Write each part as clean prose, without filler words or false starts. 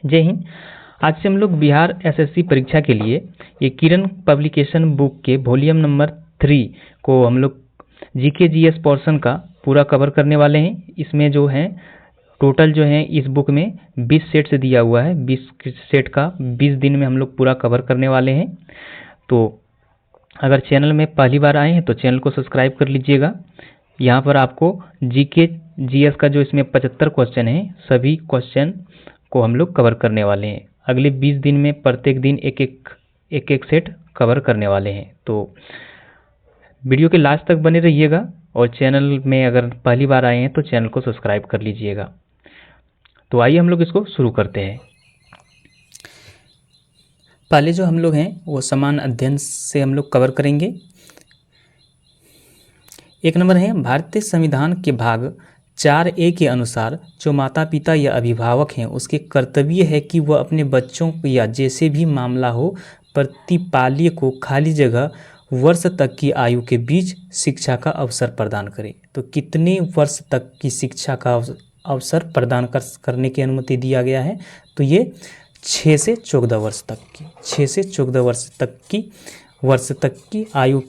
जय हिंद। आज से हम लोग बिहार एसएससी परीक्षा के लिए ये किरण पब्लिकेशन बुक के वॉल्यूम नंबर 3 को हम लोग जीके जीएस पोर्शन का पूरा कवर करने वाले हैं। इसमें जो है टोटल जो है इस बुक में 20 सेट से दिया हुआ है। 20 सेट का 20 दिन में हम लोग पूरा कवर करने वाले हैं। तो अगर चैनल में पहली बार आए हैं तो चैनल को सब्सक्राइब कर लीजिएगा। यहाँ पर आपको जीके जीएस का जो इसमें 75 क्वेश्चन है, सभी क्वेश्चन को हम लोग कवर करने वाले हैं। अगले 20 दिन में प्रत्येक दिन एक एक सेट कवर करने वाले हैं। तो वीडियो के लास्ट तक बने रहिएगा और चैनल में अगर पहली बार आए हैं तो चैनल को सब्सक्राइब कर लीजिएगा। तो आइए हम लोग इसको शुरू करते हैं। पहले जो हम लोग हैं वो समान अध्ययन से हम लोग कवर करेंगे। एक नंबर है, भारतीय संविधान के भाग 4A के अनुसार जो माता पिता या अभिभावक हैं उसके कर्तव्य है कि वह अपने बच्चों या जैसे भी मामला हो प्रतिपाल्य को खाली जगह वर्ष तक की आयु के बीच शिक्षा का अवसर प्रदान करे। तो कितने वर्ष तक की शिक्षा का अवसर प्रदान करने की अनुमति दिया गया है? तो ये 6 से 14 वर्ष तक की 6 से 14 वर्ष तक की आयु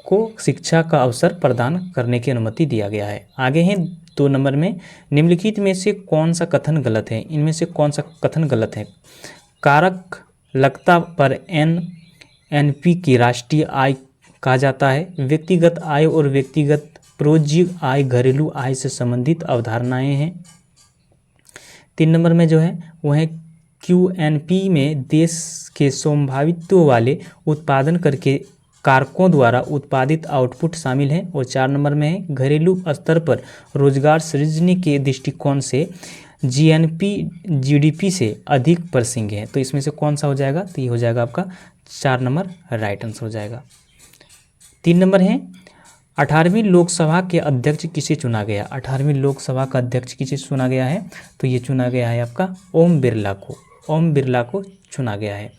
को शिक्षा का अवसर प्रदान करने की अनुमति दिया गया है। आगे हैं 2 नंबर में, निम्नलिखित में से कौन सा कथन गलत है? इनमें से कौन सा कथन गलत है? कारक लगता पर एनपी की राष्ट्रीय आय कहा जाता है। व्यक्तिगत आय और व्यक्तिगत प्रोज्य आय घरेलू आय से संबंधित अवधारणाएं हैं। 3 नंबर में जो है वो है क्यूएनपी में देश के स्वामित्व वाले उत्पादन करके कारकों द्वारा उत्पादित आउटपुट शामिल है। और 4 नंबर में है, घरेलू स्तर पर रोजगार सृजन के दृष्टिकोण से जीएनपी जीडीपी से अधिक प्रसिंग है। तो इसमें से कौन सा हो जाएगा? तो ये हो जाएगा आपका 4 नंबर राइट आंसर हो जाएगा। 3 नंबर है, 18वीं लोकसभा के अध्यक्ष किसे चुना गया? 18वीं लोकसभा का अध्यक्ष किसे चुना गया है? तो ये चुना गया है आपका ओम बिरला को चुना गया है।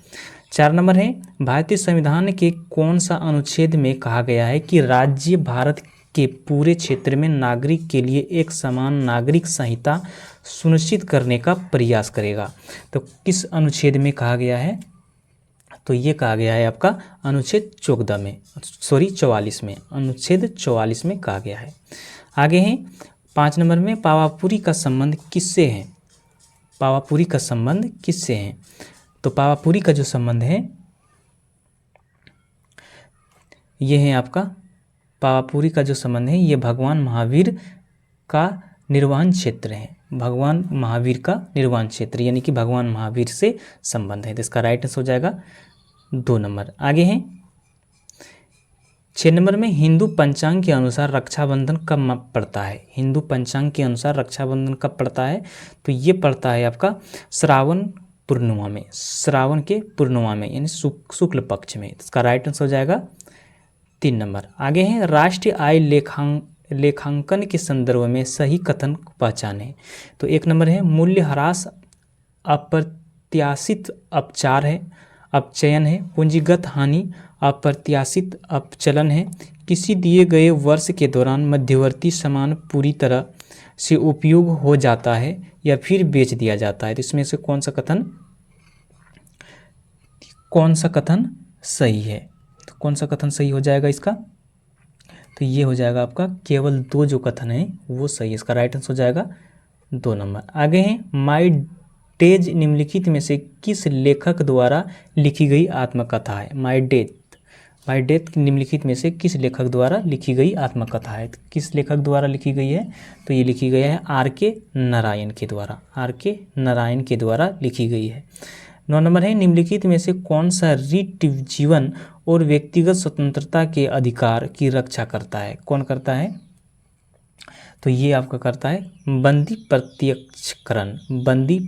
4 नंबर है, भारतीय संविधान के कौन सा अनुच्छेद में कहा गया है कि राज्य भारत के पूरे क्षेत्र में नागरिक के लिए एक समान नागरिक संहिता सुनिश्चित करने का प्रयास करेगा? तो किस अनुच्छेद में कहा गया है? तो ये कहा गया है आपका अनुच्छेद 44 में, अनुच्छेद 44 में कहा गया है। आगे हैं 5 नंबर में, पावापुरी का संबंध किससे है? पावापुरी का संबंध किससे है? तो पावापुरी का जो संबंध है ये है आपका, पावापुरी का जो संबंध है ये भगवान महावीर का निर्वाण क्षेत्र है। भगवान महावीर का निर्वाण क्षेत्र यानी कि भगवान महावीर से संबंध है। तो इसका राइट आंसर हो जाएगा 2 नंबर। आगे हैं 6 नंबर में, हिंदू पंचांग के अनुसार रक्षाबंधन कब पड़ता है? हिंदू पंचांग के अनुसार रक्षाबंधन कब पड़ता है? तो ये पड़ता है आपका श्रावण के पूर्णिमा में यानी शुक्ल पक्ष में। इसका राइट आंसर हो जाएगा 3 नंबर। आगे हैं, राष्ट्रीय आय लेखांकन के संदर्भ में सही कथन पहचाने। तो 1 नंबर है, मूल्यह्रास अप्रत्याशित अपचयन है। पूंजीगत हानि अप्रत्याशित अपचलन है। किसी दिए गए वर्ष के दौरान मध्यवर्ती सामान पूरी तरह से उपयोग हो जाता है या फिर बेच दिया जाता है। तो इसमें से कौन सा कथन सही है? तो कौन सा कथन सही हो जाएगा इसका? तो ये हो जाएगा आपका केवल 2 जो कथन है वो सही है। इसका राइट आंसर हो जाएगा 2 नंबर। आगे हैं, माई डेज निम्नलिखित में से किस लेखक द्वारा लिखी गई आत्मकथा है? माई डेथ निम्नलिखित में से किस लेखक द्वारा लिखी गई आत्मकथा है? तो किस लेखक द्वारा लिखी गई है? तो ये लिखी गई है आर.के. नारायण के द्वारा लिखी गई है। 9 नंबर है, निम्नलिखित में से कौन सा रिट जीवन और व्यक्तिगत स्वतंत्रता के अधिकार की रक्षा करता है? कौन करता है? तो ये आपका करता है बंदी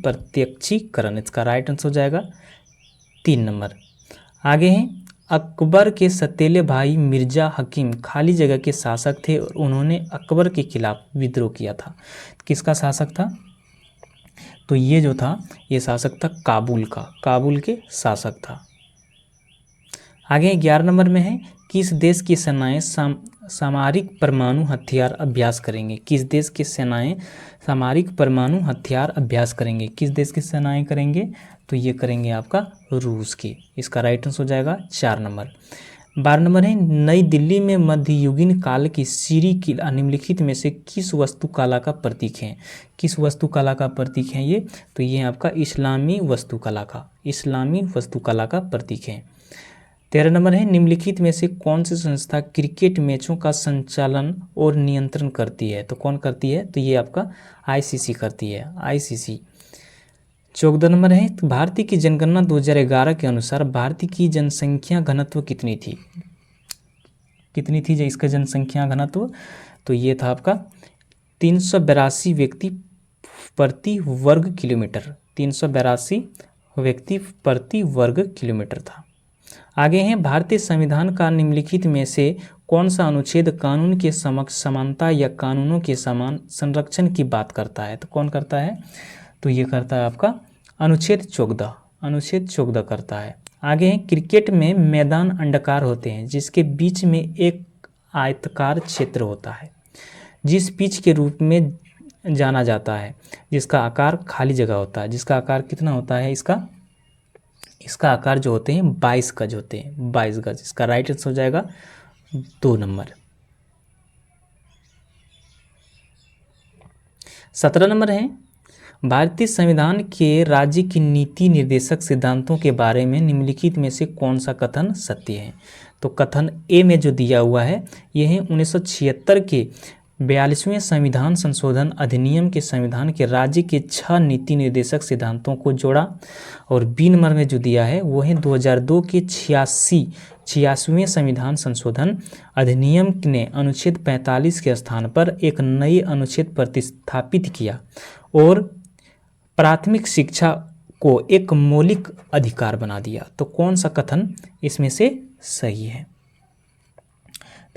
प्रत्यक्षीकरण। इसका राइट आंसर हो जाएगा 3 नंबर। आगे हैं, अकबर के सौतेले भाई मिर्जा हकीम खाली जगह के शासक थे और उन्होंने अकबर के खिलाफ विद्रोह किया था। किसका शासक था? तो ये जो था ये शासक था काबुल के शासक था। आगे 11 नंबर में है, किस देश की सेनाएं सामरिक परमाणु हथियार अभ्यास करेंगे? किस देश की सेनाएं सामरिक परमाणु हथियार अभ्यास करेंगे? किस देश की सेनाएं करेंगे? तो ये करेंगे आपका रूस की। इसका राइट आंसर हो जाएगा 4 नंबर। 12 नंबर है, नई दिल्ली में मध्ययुगीन काल की सीरी किला निम्नलिखित में से किस वास्तुकला का प्रतीक है? किस वास्तुकला का प्रतीक है ये? तो ये आपका इस्लामी वास्तुकला का प्रतीक है। 13 नंबर है, निम्नलिखित में से कौन सी संस्था क्रिकेट मैचों का संचालन और नियंत्रण करती है? तो कौन करती है? तो ये आपका आईसीसी करती है, आईसीसी। 14 नंबर है, तो भारतीय की जनगणना 2011 के अनुसार भारतीय की जनसंख्या घनत्व कितनी थी? कितनी थी जो इसका जनसंख्या घनत्व? तो ये था आपका 382 व्यक्ति प्रति वर्ग किलोमीटर। 382 व्यक्ति प्रति वर्ग किलोमीटर था। आगे हैं, भारतीय संविधान का निम्नलिखित में से कौन सा अनुच्छेद कानून के समक्ष समानता या कानूनों के समान संरक्षण की बात करता है? तो कौन करता है? तो ये करता है आपका अनुच्छेद 14। अनुच्छेद 14 करता है। आगे हैं, क्रिकेट में मैदान अंडाकार होते हैं जिसके बीच में एक आयताकार क्षेत्र होता है जिस पिच के रूप में जाना जाता है, जिसका आकार खाली जगह होता है। जिसका आकार कितना होता है? इसका आकार जो होते हैं 22 गज होते हैं, 22 गज। इसका राइट आंसर हो जाएगा 2 नंबर। 17 नंबर है, भारतीय संविधान के राज्य की नीति निर्देशक सिद्धांतों के बारे में निम्नलिखित में से कौन सा कथन सत्य है? तो कथन ए में जो दिया हुआ है ये है 1976 के 42वें संविधान संशोधन अधिनियम के संविधान के राज्य के 6 नीति निर्देशक सिद्धांतों को जोड़ा। और बी नंबर में जो दिया है वो है 2002 के 86वें संविधान संशोधन अधिनियम ने अनुच्छेद 45 के स्थान पर एक नए अनुच्छेद प्रतिस्थापित किया और प्राथमिक शिक्षा को एक मौलिक अधिकार बना दिया। तो कौन सा कथन इसमें से सही है?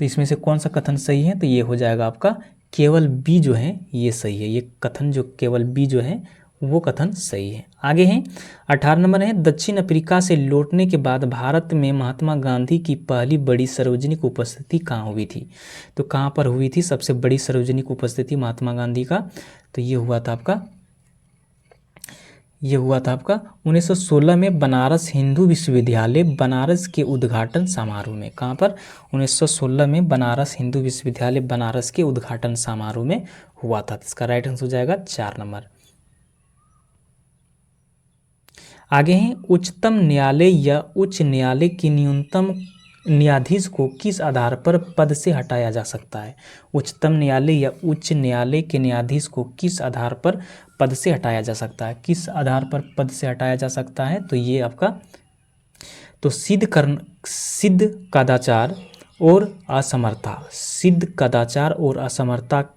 तो इसमें से कौन सा कथन सही है? तो ये हो जाएगा आपका केवल बी जो है ये सही है। ये कथन जो केवल बी जो है वो कथन सही है। आगे हैं, 18 नंबर है, दक्षिण अफ्रीका से लौटने के बाद भारत में महात्मा गांधी की पहली बड़ी सार्वजनिक उपस्थिति कहाँ हुई थी? तो कहाँ पर हुई थी सबसे बड़ी सार्वजनिक उपस्थिति महात्मा गांधी का? तो ये हुआ था आपका 1916 में बनारस हिंदू विश्वविद्यालय बनारस के उद्घाटन समारोह में। कहाँ पर? 1916 में बनारस हिंदू विश्वविद्यालय बनारस के उद्घाटन समारोह में हुआ था। इसका राइट आंसर हो जाएगा 4 नंबर। आगे हैं, उच्चतम न्यायालय या उच्च न्यायालय के न्यूनतम न्यायाधीश को किस आधार पर पद से हटाया जा सकता है? उच्चतम न्यायालय या उच्च न्यायालय के न्यायाधीश को किस आधार पर पद से हटाया जा सकता है? किस आधार पर पद से हटाया जा सकता है? तो ये आपका तो सिद्ध कदाचार और असमर्थता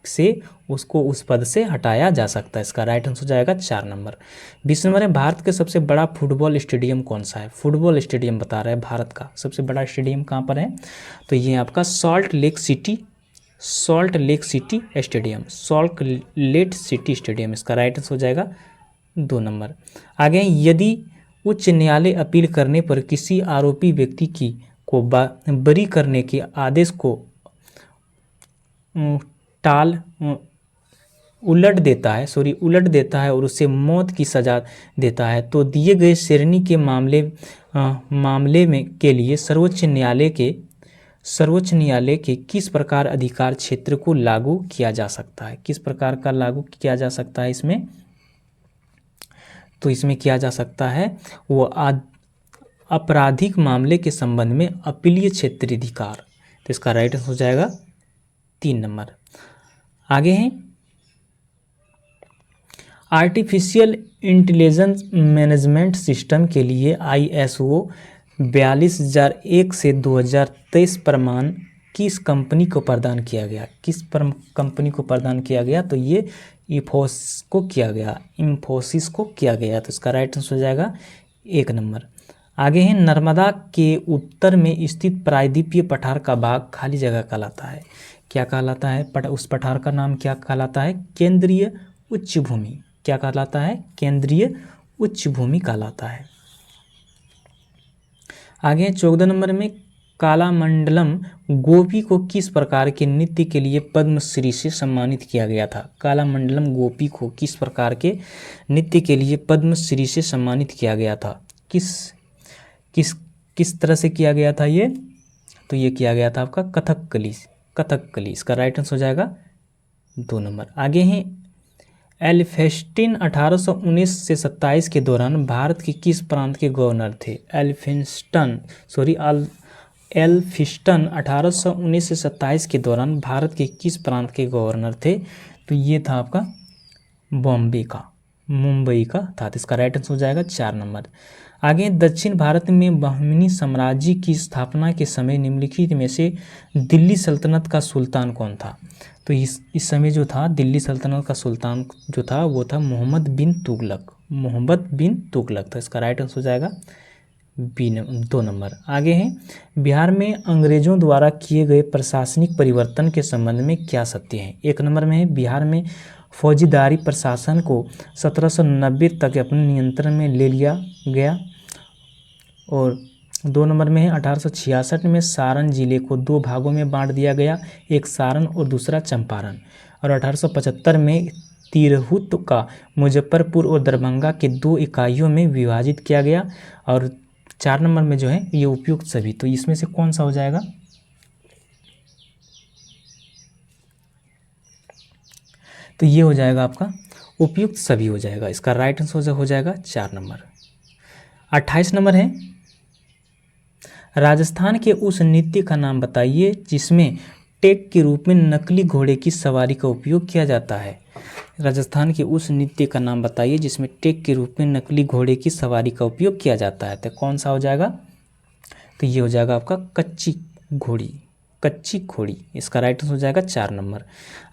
से उसको उस पद से हटाया जा सकता है। इसका राइट आंसर हो जाएगा 4 नंबर। 20 नंबर है, भारत के सबसे बड़ा फुटबॉल स्टेडियम कौन सा है? फुटबॉल स्टेडियम बता रहा है भारत का सबसे बड़ा स्टेडियम कहाँ पर है? तो ये आपका सॉल्ट लेक सिटी स्टेडियम। इसका राइट आंसर हो जाएगा 2 नंबर। आगे, यदि उच्च न्यायालय अपील करने पर किसी आरोपी व्यक्ति को बरी करने के आदेश को उलट देता है और उसे मौत की सजा देता है, तो दिए गए श्रेणी के मामले में के लिए सर्वोच्च न्यायालय के किस प्रकार अधिकार क्षेत्र को लागू किया जा सकता है? किस प्रकार का लागू किया जा सकता है इसमें? तो इसमें किया जा सकता है वो आपराधिक मामले के संबंध में अपीलीय क्षेत्राधिकार। तो इसका राइट आंसर हो जाएगा 3 नंबर। आगे हैं, आर्टिफिशियल इंटेलिजेंस मैनेजमेंट सिस्टम के लिए ISO 42001 से 2023 प्रमाण किस कंपनी को प्रदान किया गया? किस कंपनी को प्रदान किया गया? तो ये इंफोसिस को किया गया। तो इसका राइट आंसर हो जाएगा 1 नंबर। आगे हैं, नर्मदा के उत्तर में स्थित प्रायद्वीपीय पठार का भाग खाली जगह कहलाता है। क्या कहलाता है? उस पठार का नाम क्या कहलाता है? केंद्रीय उच्च भूमि। क्या कहलाता है? केंद्रीय उच्च भूमि कहलाता है। आगे 14 नंबर में, कालामंडलम गोपी को किस प्रकार के नृत्य के लिए पद्मश्री से सम्मानित किया गया था? कालामंडलम गोपी को किस प्रकार के नृत्य के लिए पद्मश्री से सम्मानित किया गया था? किस किस किस तरह से किया गया था ये? तो ये किया गया था आपका कथकली। इसका राइट आंसर हो जाएगा 2 नंबर। आगे हैं एल्फिंस्टन 1819 से 27 के दौरान भारत के किस प्रांत के गवर्नर थे? एल्फिंस्टन 1819 से 27 के दौरान भारत के किस प्रांत के गवर्नर थे? तो ये था आपका मुंबई का था। तो इसका राइट आंसर हो जाएगा 4 नंबर। आगे दक्षिण भारत में बहमनी साम्राज्य की स्थापना के समय निम्नलिखित में से दिल्ली सल्तनत का सुल्तान कौन था? तो इस समय जो था दिल्ली सल्तनत का सुल्तान जो था वो था मोहम्मद बिन तुगलक था। इसका राइट आंसर हो जाएगा 2 नंबर। आगे है बिहार में अंग्रेजों द्वारा किए गए प्रशासनिक परिवर्तन के संबंध में क्या सत्य है? 1 नंबर में है बिहार में फौजदारी प्रशासन को 1790 तक अपने नियंत्रण में ले लिया गया। और 2 नंबर में है 1866 में सारण जिले को 2 भागों में बांट दिया गया, एक सारण और दूसरा चंपारण। और 1875 में तिरहुत का मुजफ्फरपुर और दरभंगा के 2 इकाइयों में विभाजित किया गया। और 4 नंबर में जो है ये उपयुक्त सभी। तो इसमें से कौन सा हो जाएगा? तो ये हो जाएगा आपका उपयुक्त सभी हो जाएगा। इसका राइट आंसर हो जाएगा 4 नंबर। 28 नंबर है राजस्थान के उस नृत्य का नाम बताइए जिसमें टेक के रूप में नकली घोड़े की सवारी का उपयोग किया जाता है। राजस्थान के उस नृत्य का नाम बताइए जिसमें टेक के रूप में नकली घोड़े की सवारी का उपयोग किया जाता है। तो कौन सा हो जाएगा? तो ये हो जाएगा आपका कच्ची घोड़ी। इसका राइट आंसर हो जाएगा 4 नंबर।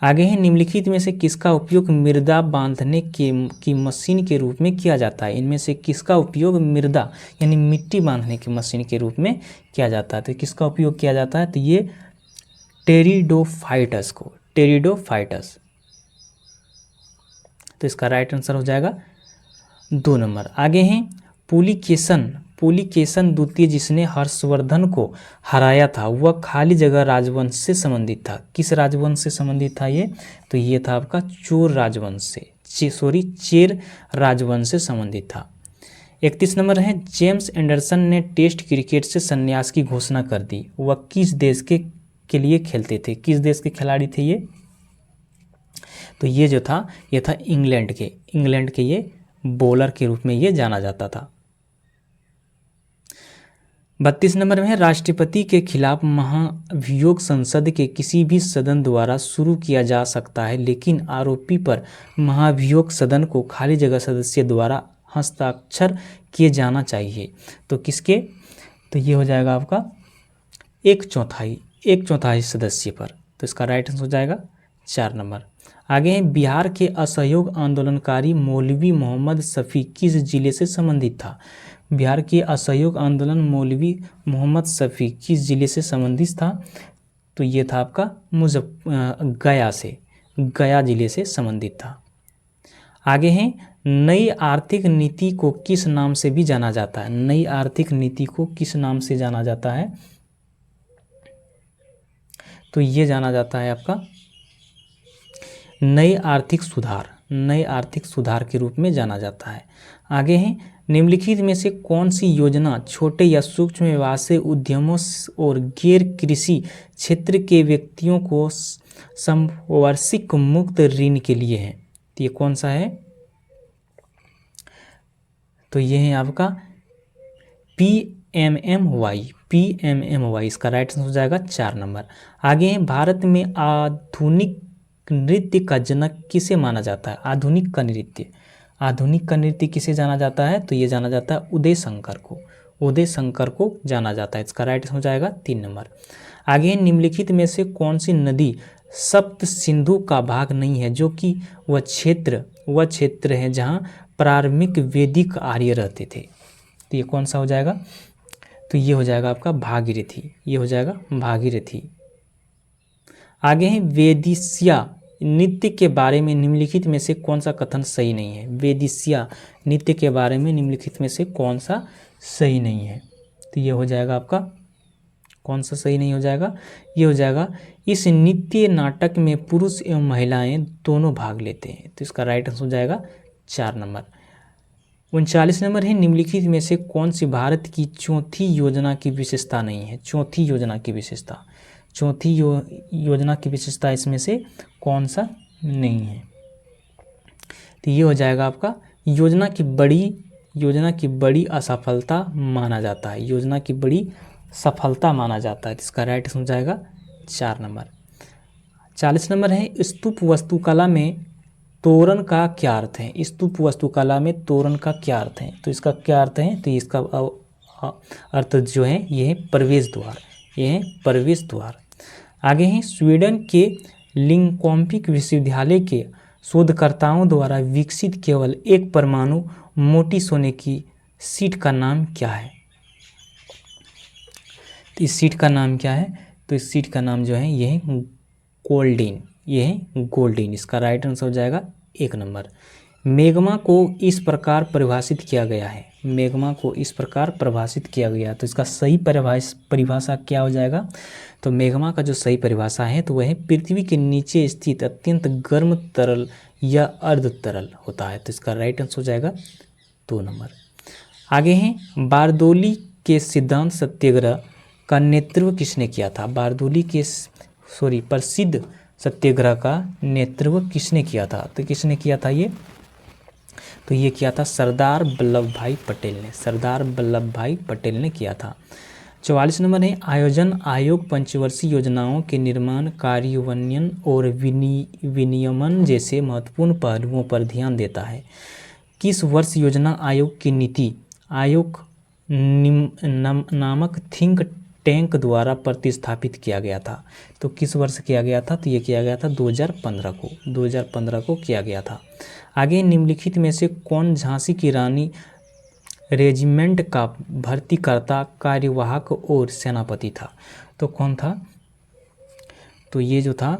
आगे है निम्नलिखित में से किसका उपयोग मृदा बांधने की मशीन के रूप में किया जाता है? इनमें से किसका उपयोग मृदा यानी मिट्टी बांधने की मशीन के रूप में किया जाता है? तो किसका उपयोग किया जाता है? तो ये टेरिडोफाइटस। तो इसका राइट आंसर हो जाएगा 2 नंबर। आगे हैं पुलिकेशन द्वितीय जिसने हर्षवर्धन को हराया था वह खाली जगह राजवंश से संबंधित था। किस राजवंश से संबंधित था ये? तो ये था आपका चेर राजवंश से संबंधित था। 31 नंबर है जेम्स एंडरसन ने टेस्ट क्रिकेट से संन्यास की घोषणा कर दी। वह किस देश के लिए खेलते थे? किस देश के खिलाड़ी थे ये? तो ये जो था ये था इंग्लैंड के ये बॉलर के रूप में ये जाना जाता था। 32 नंबर में है राष्ट्रपति के खिलाफ महाभियोग संसद के किसी भी सदन द्वारा शुरू किया जा सकता है, लेकिन आरोपी पर महाभियोग सदन को खाली जगह सदस्य द्वारा हस्ताक्षर किए जाना चाहिए। तो किसके? तो ये हो जाएगा आपका 1/4 सदस्य पर। तो इसका राइट आंसर हो जाएगा 4 नंबर। आगे है बिहार के असहयोग आंदोलनकारी मौलवी मोहम्मद शफी किस जिले से संबंधित था? बिहार के असहयोग आंदोलन मौलवी मोहम्मद शफी किस जिले से संबंधित था? तो ये था आपका गया जिले से संबंधित था। आगे है नई आर्थिक नीति को किस नाम से भी जाना जाता है? नई आर्थिक नीति को किस नाम से जाना जाता है? तो ये जाना जाता है आपका नई आर्थिक सुधार के रूप में जाना जाता है। आगे है निम्नलिखित में से कौन सी योजना छोटे या सूक्ष्म व्यवसाय उद्यमों और गैर कृषि क्षेत्र के व्यक्तियों को वार्षिक मुक्त ऋण के लिए है? तो ये कौन सा है? तो ये है आपका PMMY। इसका राइट आंसर हो जाएगा 4 नंबर। आगे है भारत में आधुनिक नृत्य का जनक किसे माना जाता है? आधुनिक का नृत्य किसे जाना जाता है? तो ये जाना जाता है उदय शंकर को जाना जाता है। इसका राइट हो जाएगा 3 नंबर। आगे निम्नलिखित में से कौन सी नदी सप्त सिंधु का भाग नहीं है, जो कि वह क्षेत्र है जहाँ प्रारंभिक वैदिक आर्य रहते थे? तो ये कौन सा हो जाएगा? तो ये हो जाएगा आपका भागीरथी। आगे है वेदिसिया नृत्य के बारे में निम्नलिखित में से कौन सा कथन सही नहीं है? वेदिसिया नृत्य के बारे में निम्नलिखित में से कौन सा सही नहीं है? तो ये हो जाएगा आपका कौन सा सही नहीं हो जाएगा? ये हो जाएगा, इस नृत्य नाटक में पुरुष एवं महिलाएं दोनों भाग लेते हैं। तो इसका राइट आंसर हो जाएगा 4 नंबर। 39 नंबर है, निम्नलिखित में से कौन सी भारत की चौथी योजना की विशेषता नहीं है? चौथी योजना की विशेषता, चौथी योजना की विशेषता इसमें से कौन सा नहीं है? तो ये हो जाएगा आपका, योजना की बड़ी असफलता माना जाता है, योजना की बड़ी सफलता माना जाता है। तो इसका राइट आंसर हो जाएगा 4 नंबर। 40 नंबर है, स्तूप वास्तुकला में तोरण का क्या अर्थ है? स्तूप वास्तुकला में तोरण का क्या अर्थ है? तो इसका क्या अर्थ है? तो इसका अर्थ जो है ये है प्रवेश द्वार, ये है प्रवेश द्वार। आगे हैं, स्वीडन के लिंकॉम्पिक विश्वविद्यालय के शोधकर्ताओं द्वारा विकसित केवल एक परमाणु मोटी सोने की सीट का नाम क्या है? तो इस सीट का नाम क्या है? तो इस सीट का नाम जो है ये है गोल्डीन, ये है गोल्डीन। इसका राइट आंसर हो जाएगा 1 नंबर। मैग्मा को इस प्रकार परिभाषित किया गया है, मैग्मा को इस प्रकार परिभाषित किया गया, तो इसका सही परिभाषा क्या हो जाएगा? तो मैग्मा का जो सही परिभाषा है तो वह है पृथ्वी के नीचे स्थित अत्यंत गर्म तरल या अर्ध तरल होता है। तो इसका राइट आंसर हो जाएगा 2 नंबर। आगे हैं, बारदोली के सिद्धांत सत्याग्रह का नेतृत्व किसने किया था? बारदोली के प्रसिद्ध सत्याग्रह का नेतृत्व किसने किया था? तो किसने किया था ये? तो ये किया था सरदार वल्लभ भाई पटेल ने, सरदार वल्लभ भाई पटेल ने किया था। 44 नंबर है, आयोजन आयोग पंचवर्षीय योजनाओं के निर्माण, कार्यान्वयन और विनियमन जैसे महत्वपूर्ण पहलुओं पर ध्यान देता है। किस वर्ष योजना आयोग की नीति आयोग नामक थिंक टैंक द्वारा प्रतिस्थापित किया गया था? तो किस वर्ष किया गया था? तो ये किया गया था 2015 को किया गया था। आगे, निम्नलिखित में से कौन झांसी की रानी रेजिमेंट का भर्तीकर्ता, कार्यवाहक और सेनापति था? तो कौन था? तो ये जो था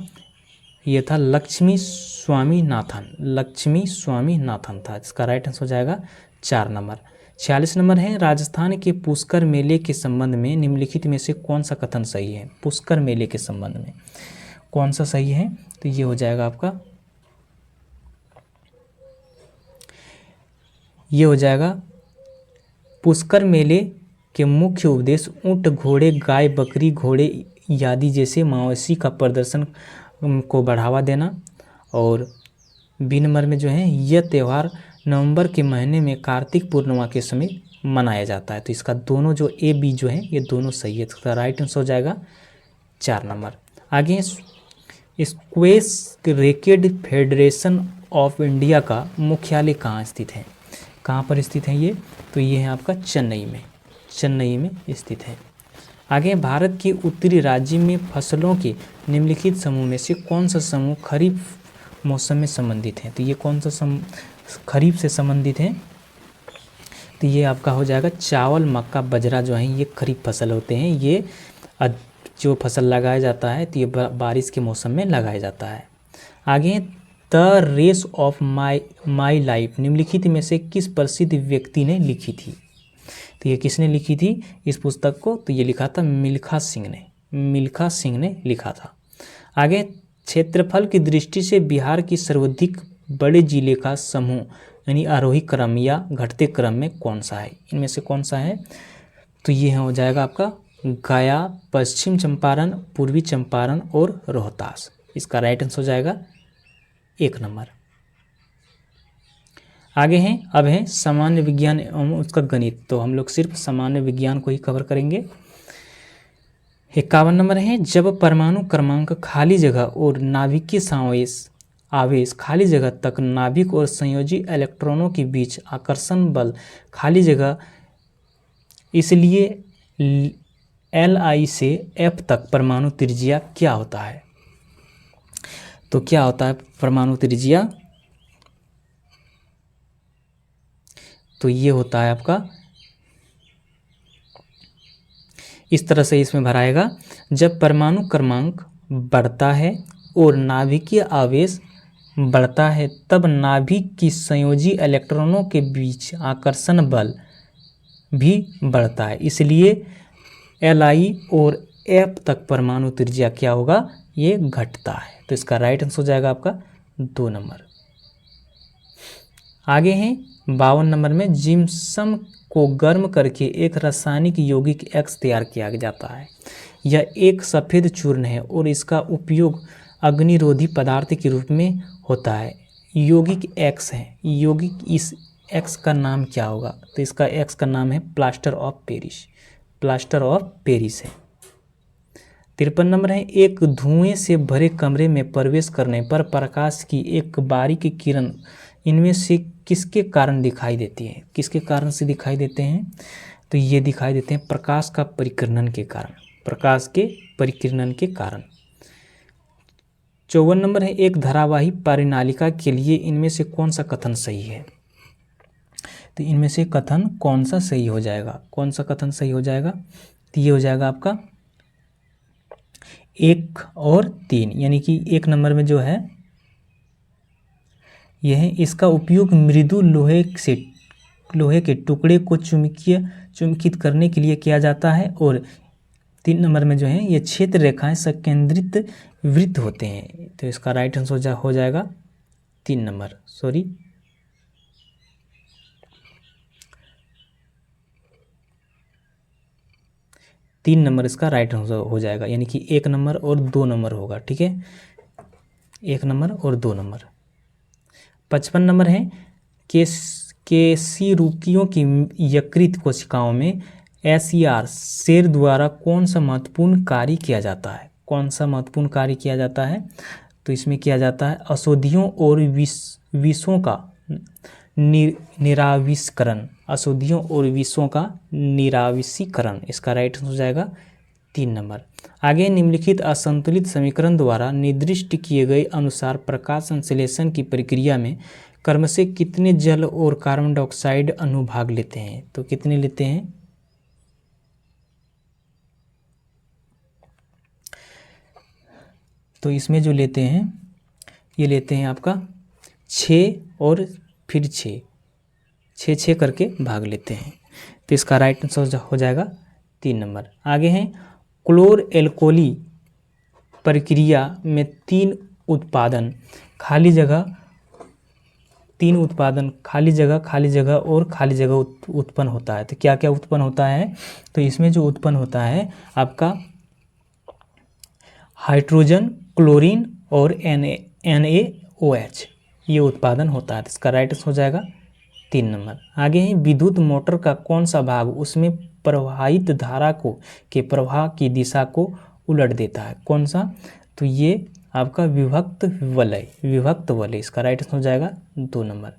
ये था लक्ष्मी स्वामीनाथन, लक्ष्मी स्वामीनाथन था। इसका राइट आंसर हो जाएगा 4 नंबर। 46 नंबर है, राजस्थान के पुष्कर मेले के संबंध में निम्नलिखित में से कौन सा कथन सही है? पुष्कर मेले के संबंध में कौन सा सही है? तो ये हो जाएगा आपका, ये हो जाएगा, पुष्कर मेले के मुख्य उद्देश्य ऊंट, घोड़े, गाय, बकरी, घोड़े आदि जैसे मवेशी का प्रदर्शन को बढ़ावा देना। और बी नंबर में जो है, यह त्यौहार नवंबर के महीने में कार्तिक पूर्णिमा के समय मनाया जाता है। तो इसका दोनों जो ए बी जो है ये दोनों सही है। तो इसका राइट आंसर हो जाएगा 4 नंबर। आगे, squash racket federation of India का मुख्यालय कहाँ स्थित है? कहाँ पर स्थित है ये? तो ये है आपका चेन्नई में स्थित है। आगे, भारत के उत्तरी राज्य में फसलों के निम्नलिखित समूह में से कौन सा समूह खरीफ मौसम में संबंधित है? तो ये कौन सा खरीफ से संबंधित है? तो ये आपका हो जाएगा चावल, मक्का, बाजरा जो है ये खरीफ फसल होते हैं। ये जो फसल लगाया जाता है तो ये बारिश के मौसम में लगाया जाता है। आगे, the race of my life निम्नलिखित में से किस प्रसिद्ध व्यक्ति ने लिखी थी? तो ये किसने लिखी थी इस पुस्तक को? तो ये लिखा था मिल्खा सिंह ने लिखा था। आगे, क्षेत्रफल की दृष्टि से बिहार की सर्वाधिक बड़े जिले का समूह यानी आरोही क्रम या घटते क्रम में कौन सा है? इनमें से कौन सा है? तो ये हो जाएगा आपका गया, पश्चिम चंपारण, पूर्वी चंपारण और रोहतास। इसका राइट आंसर हो जाएगा 1 नंबर। आगे हैं, अब है सामान्य विज्ञान एवं उसका गणित। तो हम लोग सिर्फ सामान्य विज्ञान को ही कवर करेंगे। 51 नंबर है, जब परमाणु क्रमांक खाली जगह और नाभिकीय आवेश खाली जगह तक नाभिक और संयोजी इलेक्ट्रॉनों के बीच आकर्षण बल खाली जगह, इसलिए Li से F तक परमाणु त्रिज्या क्या होता है? तो क्या होता है परमाणु त्रिज्या? तो ये होता है आपका, इस तरह से इसमें भराएगा, जब परमाणु क्रमांक बढ़ता है और नाभिकीय आवेश बढ़ता है तब नाभिक की संयोजी इलेक्ट्रॉनों के बीच आकर्षण बल भी बढ़ता है, इसलिए Li और F तक परमाणु त्रिज्या क्या होगा, ये घटता है। तो इसका राइट आंसर हो जाएगा आपका 2 नंबर। आगे हैं 52 नंबर में, जिप्सम को गर्म करके एक रासायनिक यौगिक X तैयार किया जाता है। यह एक सफ़ेद चूर्ण है और इसका उपयोग अग्निरोधी पदार्थ के रूप में होता है। यौगिक X है, यौगिक इस X का नाम क्या होगा, तो इसका X का नाम है plaster of Paris, plaster of Paris है। 53 नंबर है, एक धुएं से भरे कमरे में प्रवेश करने पर प्रकाश की एक बारीक किरण इनमें से किसके कारण दिखाई देती है, किसके कारण से दिखाई देते हैं, तो ये दिखाई देते हैं प्रकाश का परिकिरणन के कारण, प्रकाश के परिकिरणन के कारण। 54 नंबर है, एक धारावाही परिनालिका के लिए इनमें से कौन सा कथन सही है, तो इनमें से कथन कौन सा सही हो जाएगा, कौन सा कथन सही हो जाएगा, तो ये हो जाएगा आपका 1 और 3, यानी कि 1 नंबर में जो है यह है, इसका उपयोग मृदु लोहे के टुकड़े को चुंबकित करने के लिए किया जाता है। और 3 नंबर में जो है ये क्षेत्र रेखाएं संकेंद्रित वृत्त होते हैं। तो इसका राइट आंसर हो जाएगा 3 नंबर, 3 नंबर इसका राइट आंसर हो जाएगा, यानी कि 1 नंबर और 2 नंबर होगा। ठीक है, 1 नंबर और 2 नंबर। 55 नंबर है, केशिरुकियों की यकृत कोशिकाओं में SER शेर द्वारा कौन सा महत्वपूर्ण कार्य किया जाता है, कौन सा महत्वपूर्ण कार्य किया जाता है, तो इसमें किया जाता है औषधियों और विषों का निराविष्करण, औषधियों और विषों का निराविष्करण। इसका राइट हो जाएगा 3 नंबर। आगे निम्नलिखित असंतुलित समीकरण द्वारा निर्दिष्ट किए गए अनुसार प्रकाश संश्लेषण की प्रक्रिया में क्रमशः कितने जल और कार्बन डाइऑक्साइड अनुभाग लेते हैं, तो कितने लेते हैं, तो इसमें जो लेते हैं ये लेते हैं आपका 6 और फिर 6 करके भाग लेते हैं। तो इसका राइट आंसर हो जाएगा 3 नंबर। आगे हैं क्लोर एल्कोली प्रक्रिया में 3 उत्पादन खाली जगह और खाली जगह उत्पन्न होता है। तो क्या क्या उत्पन्न होता है, तो इसमें जो उत्पन्न होता है आपका हाइड्रोजन, क्लोरीन और NaOH ये उत्पादन होता है। तो इसका राइट आंसर हो जाएगा 3 नंबर। आगे है विद्युत मोटर का कौन सा भाग उसमें प्रवाहित धारा के प्रवाह की दिशा को उलट देता है, कौन सा, तो ये आपका विभक्त वलय। इसका राइट आंसर हो जाएगा 2 नंबर।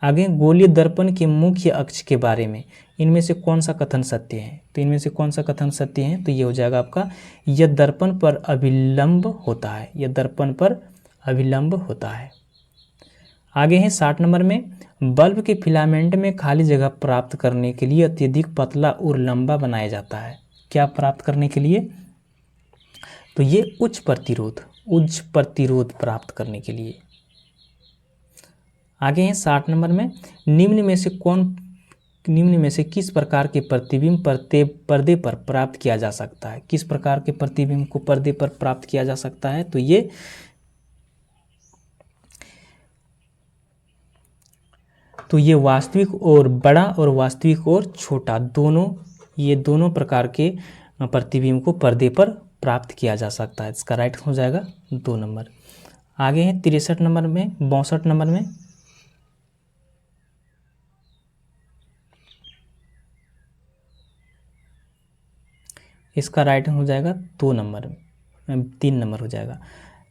आगे गोलीय दर्पण के मुख्य अक्ष के बारे में इनमें से कौन सा कथन सत्य है, तो इनमें से कौन सा कथन सत्य है, तो ये हो जाएगा आपका यह दर्पण पर अभिलंब होता है, यह दर्पण पर अभिलंब होता है। आगे है 60 नंबर में बल्ब के फिलामेंट में खाली जगह प्राप्त करने के लिए अत्यधिक पतला और लंबा बनाया जाता है, क्या प्राप्त करने के लिए, तो ये उच्च प्रतिरोध प्राप्त करने के लिए। आगे हैं 60 नंबर में निम्न में से किस प्रकार के प्रतिबिंब पर्दे पर प्राप्त किया जा सकता है, किस प्रकार के प्रतिबिंब को पर्दे पर प्राप्त किया जा सकता है, तो ये वास्तविक और बड़ा और वास्तविक और छोटा दोनों प्रकार के प्रतिबिंब को पर्दे पर प्राप्त किया जा सकता है। इसका राइट हो जाएगा 2 नंबर। आगे है 63 नंबर में 62 नंबर में इसका राइट हो जाएगा 2 नंबर, 3 नंबर हो जाएगा।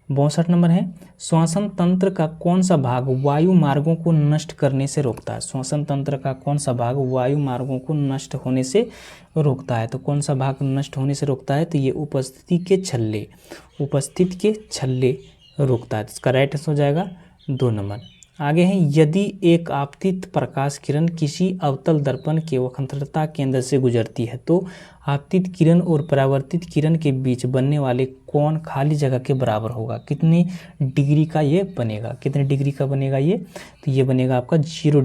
62 नंबर है श्वसन तंत्र का कौन सा भाग वायु मार्गों को नष्ट करने से रोकता है, श्वसन तंत्र का कौन सा भाग वायु मार्गों को नष्ट होने से रोकता है, तो कौन सा भाग नष्ट होने से रोकता है, तो ये उपस्थिति के छल्ले रोकता है। तो इसका राइट आंसर हो जाएगा 2 नंबर। आगे है यदि एक आपतित प्रकाश किरण किसी अवतल दर्पण के वक्रता केंद्र से गुजरती है तो आपतित किरण और परावर्तित किरण के बीच बनने वाले कोण खाली जगह के बराबर होगा, कितनी डिग्री का ये बनेगा, कितने डिग्री का बनेगा ये, तो ये बनेगा आपका 0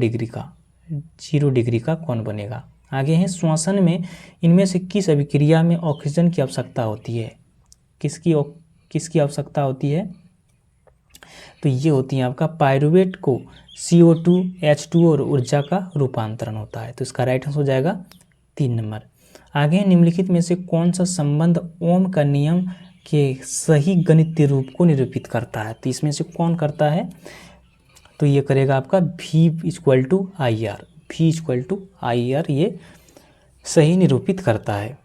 डिग्री का कोण बनेगा। आगे है श्वसन में इनमें से किस अभिक्रिया में ऑक्सीजन की आवश्यकता होती है? किसकी आवश्यकता होती है? तो ये होती है आपका पायरुवेट को CO2 H2 और ऊर्जा का रूपांतरण होता है। तो इसका राइट आंसर हो जाएगा 3 नंबर। आगे निम्नलिखित में से कौन सा संबंध ओम का नियम के सही गणितीय रूप को निरूपित करता है? तो इसमें से कौन करता है? तो ये करेगा आपका V = IR। V = IR ये सही निरूपित करता है।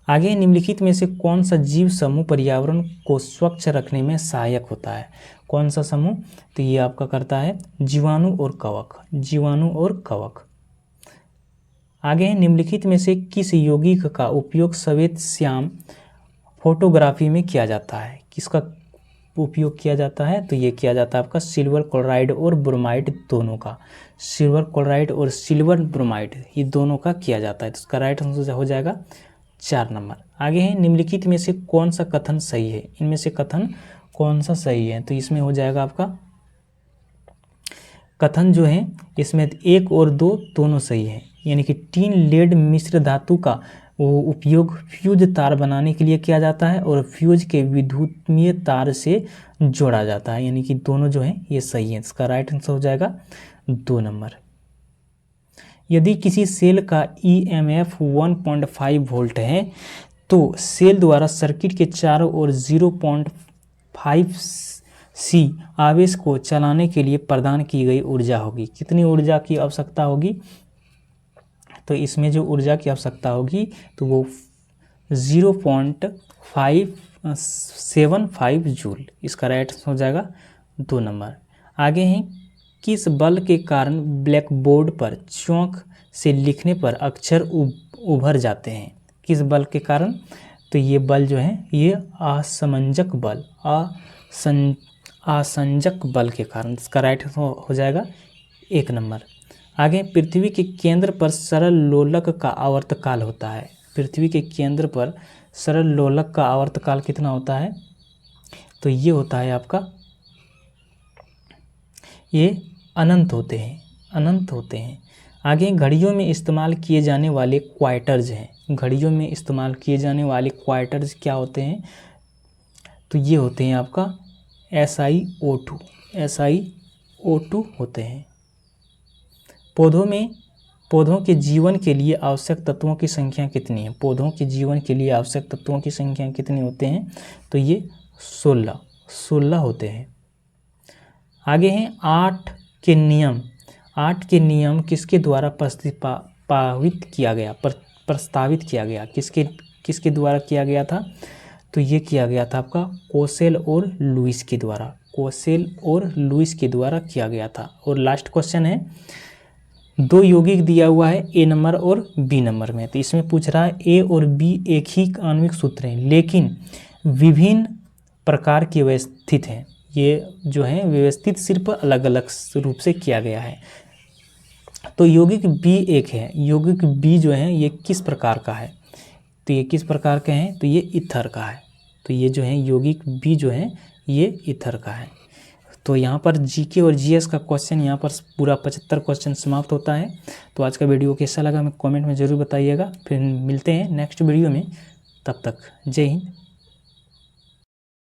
आगे निम्नलिखित में से कौन सा जीव समूह पर्यावरण को स्वच्छ रखने में सहायक होता है? कौन सा समूह? तो ये आपका करता है जीवाणु और कवक। जीवाणु और कवक। आगे निम्नलिखित में से किस यौगिक का उपयोग श्वेत श्याम फोटोग्राफी में किया जाता है? किसका उपयोग किया जाता है? तो ये किया जाता है आपका सिल्वर क्लोराइड और ब्रोमाइड दोनों का। सिल्वर क्लोराइड और सिल्वर ब्रोमाइड ये दोनों का किया जाता है। तो इसका राइट आंसर हो जाएगा 4 नंबर। आगे है निम्नलिखित में से कौन सा कथन सही है? इनमें से कथन कौन सा सही है? तो इसमें हो जाएगा आपका कथन जो है इसमें 1 और 2 दोनों सही है, यानी कि टीन लेड मिश्र धातु का उपयोग फ्यूज तार बनाने के लिए किया जाता है और फ्यूज के विद्युतीय तार से जोड़ा जाता है, यानी कि दोनों जो है ये सही है। इसका राइट आंसर हो जाएगा 2 नंबर। यदि किसी सेल का EMF 1.5 वोल्ट है तो सेल द्वारा सर्किट के चारों ओर 0.5 C आवेश को चलाने के लिए प्रदान की गई ऊर्जा होगी। कितनी ऊर्जा की आवश्यकता होगी? तो इसमें जो ऊर्जा की आवश्यकता होगी तो वो 0.575 जूल। इसका राइट हो जाएगा 2 नंबर। आगे हैं किस बल के कारण ब्लैक बोर्ड पर चौक से लिखने पर अक्षर उभर जाते हैं? किस बल के कारण? तो ये बल जो है ये असंजक बल, असंजक बल के कारण। इसका राइट हो जाएगा 1 नंबर। आगे पृथ्वी के केंद्र पर सरल लोलक का आवर्तकाल होता है। पृथ्वी के केंद्र पर सरल लोलक का आवर्तकाल कितना होता है? तो ये होता है आपका, ये अनंत होते हैं, अनंत होते हैं। आगे घड़ियों में इस्तेमाल किए जाने वाले क्वार्टर्स हैं। घड़ियों में इस्तेमाल किए जाने वाले क्वार्टर्स क्या होते हैं? तो ये होते हैं आपका SiO2, SiO2 होते हैं। पौधों के जीवन के लिए आवश्यक तत्वों की संख्या कितनी है? पौधों के जीवन के लिए आवश्यक तत्वों की संख्या कितनी होते हैं? तो ये 16 होते हैं। आगे हैं 8 के नियम। 8 के नियम किसके द्वारा प्रस्तावित किया गया? किसके द्वारा किया गया था? तो ये किया गया था आपका कोसेल और लुईस के द्वारा। कोसेल और लुईस के द्वारा किया गया था। और लास्ट क्वेश्चन है 2 यौगिक दिया हुआ है A नंबर और B नंबर में। तो इसमें पूछ रहा है A और B एक ही आणविक सूत्र हैं लेकिन विभिन्न प्रकार के व्यवस्थित हैं। ये जो है व्यवस्थित सिर्फ अलग अलग रूप से किया गया है। तो यौगिक B एक है, यौगिक B जो है ये किस प्रकार का है? तो ये किस प्रकार का है? तो ये ईथर का है। तो ये जो है यौगिक B जो है ये ईथर का है। तो यहाँ पर GK और GS का क्वेश्चन यहाँ पर पूरा 75 क्वेश्चन समाप्त होता है। तो आज का वीडियो कैसा लगा हमें कमेंट में ज़रूर बताइएगा। फिर मिलते हैं नेक्स्ट वीडियो में, तब तक जय हिंद।